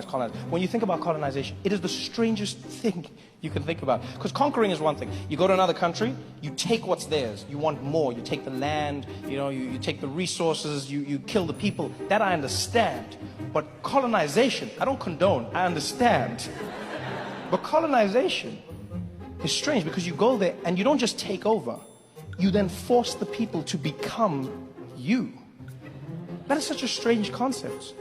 colonize. When you think about colonization, it is the strangest thing you can think about. Because conquering is one thing. You go to another country, you take what's theirs. You want more. You take the land, you take the resources, you kill the people. That I understand. But colonization, I don't condone, I understand. But colonization is strange because you go there and you don't just take over. You then force the people to become you. That is such a strange concept.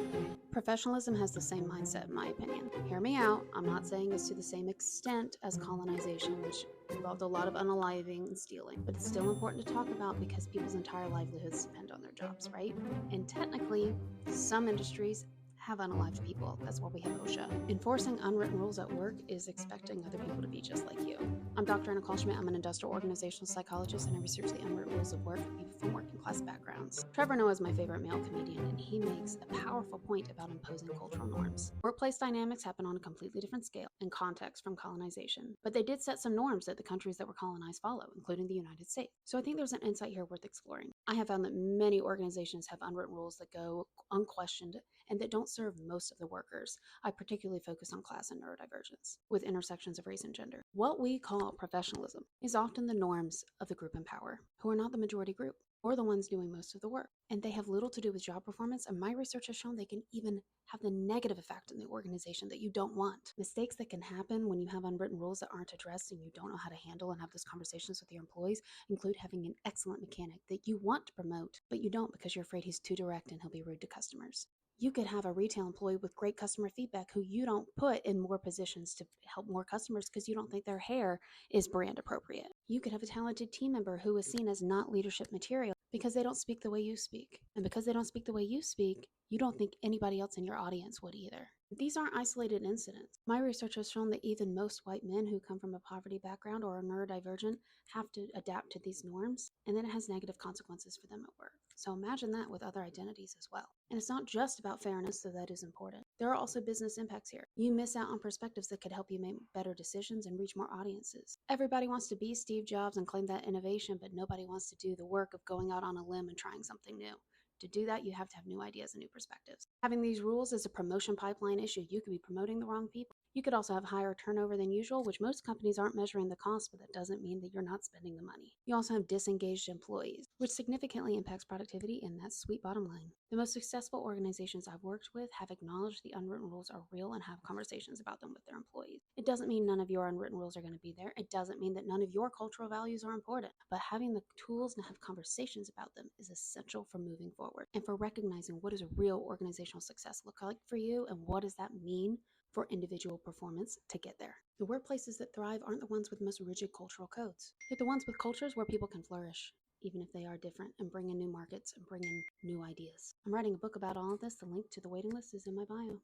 Professionalism has the same mindset, in my opinion. Hear me out. I'm not saying it's to the same extent as colonization, which involved a lot of unaliving and stealing, but it's still important to talk about because people's entire livelihoods depend on their jobs, right? And technically, some industries have unalived people. That's why we have OSHA. Enforcing unwritten rules at work is expecting other people to be just like you. I'm Dr. Nicole Schmidt. I'm an industrial organizational psychologist, and I research the unwritten rules of work for people from working class backgrounds. Trevor Noah is my favorite male comedian, and he makes a powerful point about imposing cultural norms. Workplace dynamics happen on a completely different scale and context from colonization, but they did set some norms that the countries that were colonized follow, including the United States. So I think there's an insight here worth exploring. I have found that many organizations have unwritten rules that go unquestioned and that don't serve most of the workers. I particularly focus on class and neurodivergence, with intersections of race and gender. What we call professionalism is often the norms of the group in power, who are not the majority group, or the ones doing most of the work. And they have little to do with job performance, and my research has shown they can even have the negative effect in the organization that you don't want. Mistakes that can happen when you have unwritten rules that aren't addressed and you don't know how to handle and have those conversations with your employees include having an excellent mechanic that you want to promote, but you don't because you're afraid he's too direct and he'll be rude to customers. You could have a retail employee with great customer feedback who you don't put in more positions to help more customers because you don't think their hair is brand appropriate. You could have a talented team member who is seen as not leadership material because they don't speak the way you speak. And because they don't speak the way you speak, you don't think anybody else in your audience would either. These aren't isolated incidents. My research has shown that even most white men who come from a poverty background or are neurodivergent have to adapt to these norms, and then it has negative consequences for them at work. So imagine that with other identities as well. And it's not just about fairness, though that is important. There are also business impacts here. You miss out on perspectives that could help you make better decisions and reach more audiences. Everybody wants to be Steve Jobs and claim that innovation, but nobody wants to do the work of going out on a limb and trying something new. To do that, you have to have new ideas and new perspectives. Having these rules is a promotion pipeline issue. You could be promoting the wrong people. You could also have higher turnover than usual, which most companies aren't measuring the cost, but that doesn't mean that you're not spending the money. You also have disengaged employees, which significantly impacts productivity and that sweet bottom line. The most successful organizations I've worked with have acknowledged the unwritten rules are real and have conversations about them with their employees. It doesn't mean none of your unwritten rules are going to be there. It doesn't mean that none of your cultural values are important, but having the tools to have conversations about them is essential for moving forward and for recognizing what does a real organizational success look like for you and what does that mean for individual performance to get there. The workplaces that thrive aren't the ones with the most rigid cultural codes. They're the ones with cultures where people can flourish, even if they are different, and bring in new markets and bring in new ideas. I'm writing a book about all of this. The link to the waiting list is in my bio.